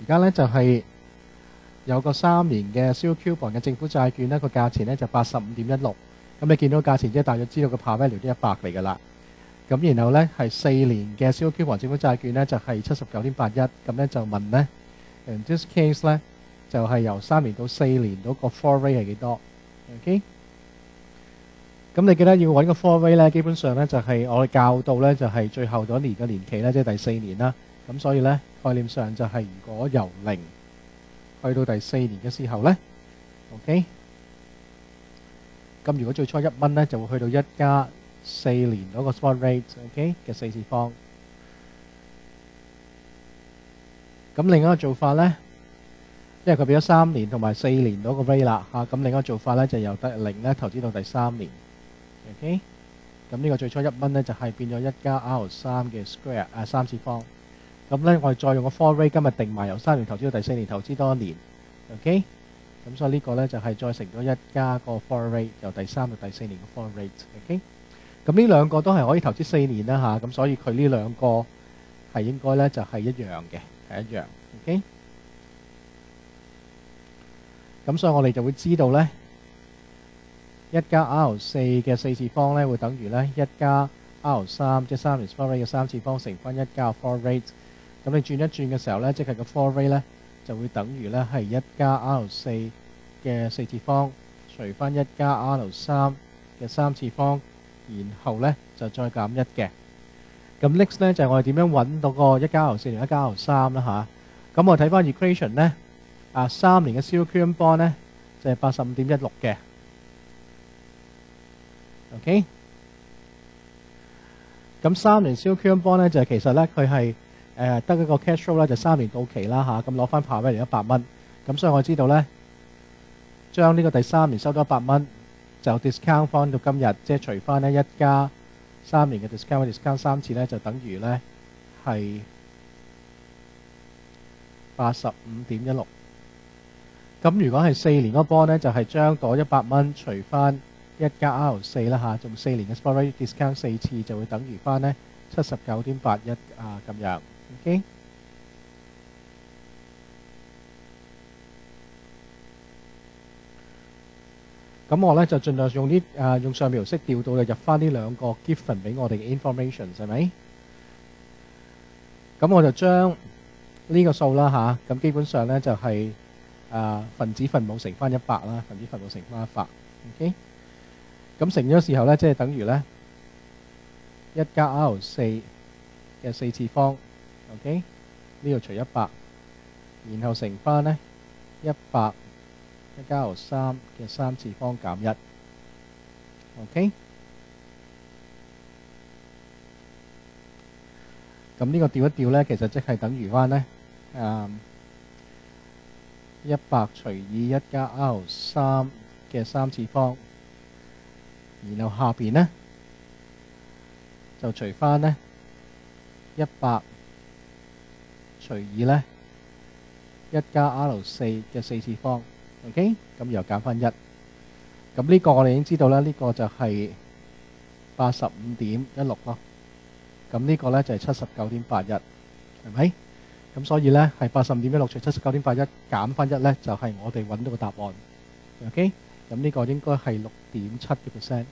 而家咧就係有個3年嘅 Zero Coupon 嘅政府債券咧，個價錢咧就85.16。咁你見到價錢即係大約知道個 par value 都100嚟㗎啦。咁然後咧係4年嘅 Zero Coupon 政府債券咧就係79.81。咁咧就問咧 ，in this case 咧就係由3年到4年嗰個 fall rate 係幾多 ？OK。咁你記得要揾個 fall rate 咧，基本上咧就係我哋教到咧就係最後嗰年嘅年期咧，即係第4年啦。咁所以咧概念上就係如果由0去到第4年嘅時候咧 ，OK。咁如果最初1蚊咧，就會去到1加4年嗰個 spot rate，OK 嘅4次方。咁另一個做法咧，因為佢俾咗3年同埋4年嗰個 rate 啦嚇，咁另一個做法咧就由第0咧投資到第3年 ，OK。咁呢個最初1蚊咧就係變咗1加 R3嘅 square 3次方。咁咧我哋再用個 fall rate 今日定埋由3年投資到第4年投資多1年 ，OK。咁所以呢個咧就係再乘咗1加個 fall rate 由第3到第4年嘅 fall rate，OK。咁呢兩個都係可以投資4年啦嚇，咁所以佢呢兩個係應該咧就係一樣嘅，係一樣 ，OK。咁所以我哋就會知道咧1加 R4嘅4次方咧會等於咧1加 R3，即係3年 spot rate 嘅3次方乘翻1加 fall rate。咁你轉一轉嘅時候咧，即係個 fall rate 咧就會等於咧係1加 R4嘅4次方除翻1加 R3嘅3次方，然後咧就再減1嘅。咁 next 咧就係我哋點樣揾到個1加 R4 同1加 R3啦嚇。咁我睇翻 equation 咧，3年嘅 Zero Coupon Bond 咧就係85.16嘅 ，OK。咁3年 Zero Coupon Bond 咧就係其實咧佢係得一個 cash flow 咧就3年到期啦嚇，咁攞翻 par value 100蚊。咁所以我知道咧，將呢個第3年收到100蚊，就 discount 翻到今日，即係除翻咧1加3年嘅 discount 3次咧，就等於咧係85.16。咁如果係4年嗰 bond 咧，就係將嗰100蚊除翻1加 R4啦嚇，仲4年嘅 spot rate discount 4次，就會等於翻咧79.81咁樣 ，OK。咁我咧就盡量用上描式調到入翻呢兩個 given 俾我哋嘅 information 係咪？咁我就將呢個數啦嚇，咁基本上咧就係分子分母乘翻100啦，分子分母乘翻100 ，OK。咁乘咗時候咧，即係等於咧1加 R4嘅4次方 ，OK。呢度除100，然後乘翻咧100。1加 R3嘅3次方減1 ，OK。咁呢個調一調咧，其實即係等於翻咧100除以1加 R3嘅3次方，然後下邊咧就除翻咧100除以咧1加 R4嘅4次方。OK， 咁又減翻1，咁呢個我哋已經知道啦，呢個就係85.16咯。咁呢個咧就係79.81，係咪？咁所以咧係85.16除79.81減翻1咧，就係我哋揾到個答案。OK，咁呢個應該係6.7%。